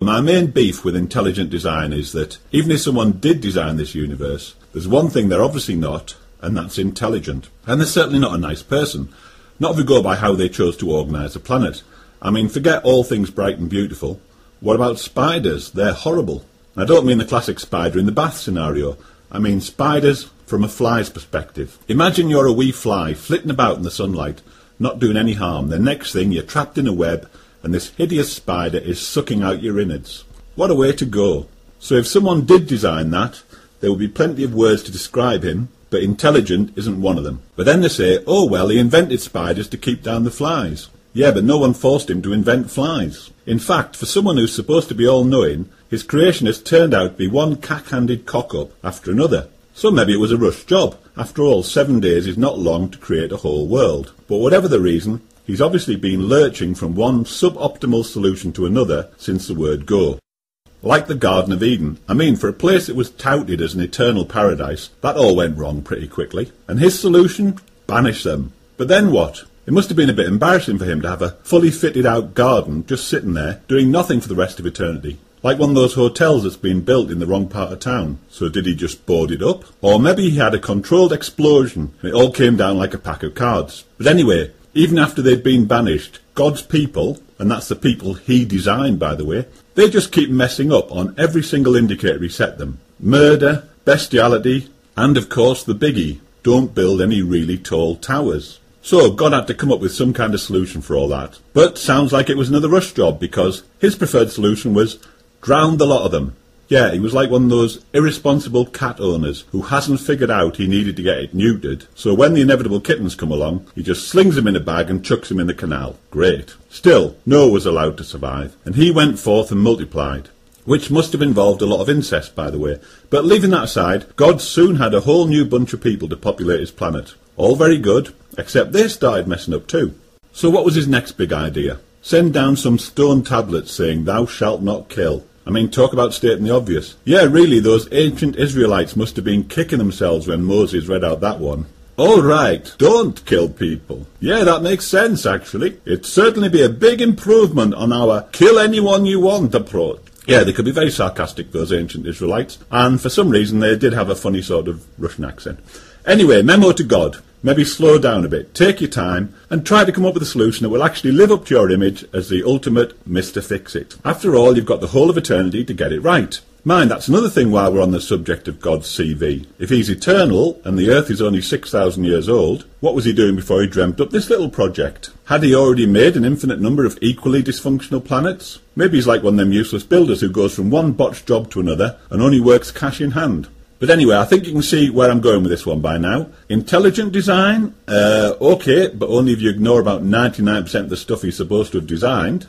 My main beef with intelligent design is that even if someone did design this universe, there's one thing they're obviously not, and that's intelligent. And they're certainly not a nice person. Not if we go by how they chose to organise the planet. I mean, forget all things bright and beautiful. What about spiders? They're horrible. I don't mean the classic spider in the bath scenario. I mean spiders from a fly's perspective. Imagine you're a wee fly flitting about in the sunlight, not doing any harm. The next thing, you're trapped in a web, and this hideous spider is sucking out your innards. What a way to go. So if someone did design that, there would be plenty of words to describe him, but intelligent isn't one of them. But then they say, oh well, he invented spiders to keep down the flies. Yeah, but no one forced him to invent flies. In fact, for someone who's supposed to be all-knowing, his creation has turned out to be one cack-handed cock-up after another. So maybe it was a rush job. After all, 7 days is not long to create a whole world. But whatever the reason, he's obviously been lurching from one suboptimal solution to another since the word go. Like the Garden of Eden. I mean, for a place that was touted as an eternal paradise, that all went wrong pretty quickly. And his solution? Banish them. But then what? It must have been a bit embarrassing for him to have a fully fitted out garden just sitting there, doing nothing for the rest of eternity. Like one of those hotels that's been built in the wrong part of town. So did he just board it up? Or maybe he had a controlled explosion and it all came down like a pack of cards. But anyway, even after they'd been banished, God's people, and that's the people he designed by the way, they just keep messing up on every single indicator he set them. Murder, bestiality, and of course the biggie, don't build any really tall towers. So God had to come up with some kind of solution for all that. But sounds like it was another rush job because his preferred solution was drown the lot of them. Yeah, he was like one of those irresponsible cat owners who hasn't figured out he needed to get it neutered. So when the inevitable kittens come along, he just slings them in a bag and chucks them in the canal. Great. Still, Noah was allowed to survive, and he went forth and multiplied. Which must have involved a lot of incest, by the way. But leaving that aside, God soon had a whole new bunch of people to populate his planet. All very good, except they started messing up too. So what was his next big idea? Send down some stone tablets saying, thou shalt not kill. I mean, talk about stating the obvious. Yeah, really, those ancient Israelites must have been kicking themselves when Moses read out that one. All right, don't kill people. Yeah, that makes sense, actually. It'd certainly be a big improvement on our kill anyone you want approach. Yeah, they could be very sarcastic, those ancient Israelites, and for some reason they did have a funny sort of Russian accent. Anyway, memo to God. Maybe slow down a bit, take your time, and try to come up with a solution that will actually live up to your image as the ultimate Mr. Fix-It. After all, you've got the whole of eternity to get it right. Mind, that's another thing while we're on the subject of God's CV. If he's eternal, and the Earth is only 6,000 years old, what was he doing before he dreamt up this little project? Had he already made an infinite number of equally dysfunctional planets? Maybe he's like one of them useless builders who goes from one botched job to another, and only works cash in hand. But anyway, I think you can see where I'm going with this one by now. Intelligent design? Okay, but only if you ignore about 99% of the stuff he's supposed to have designed.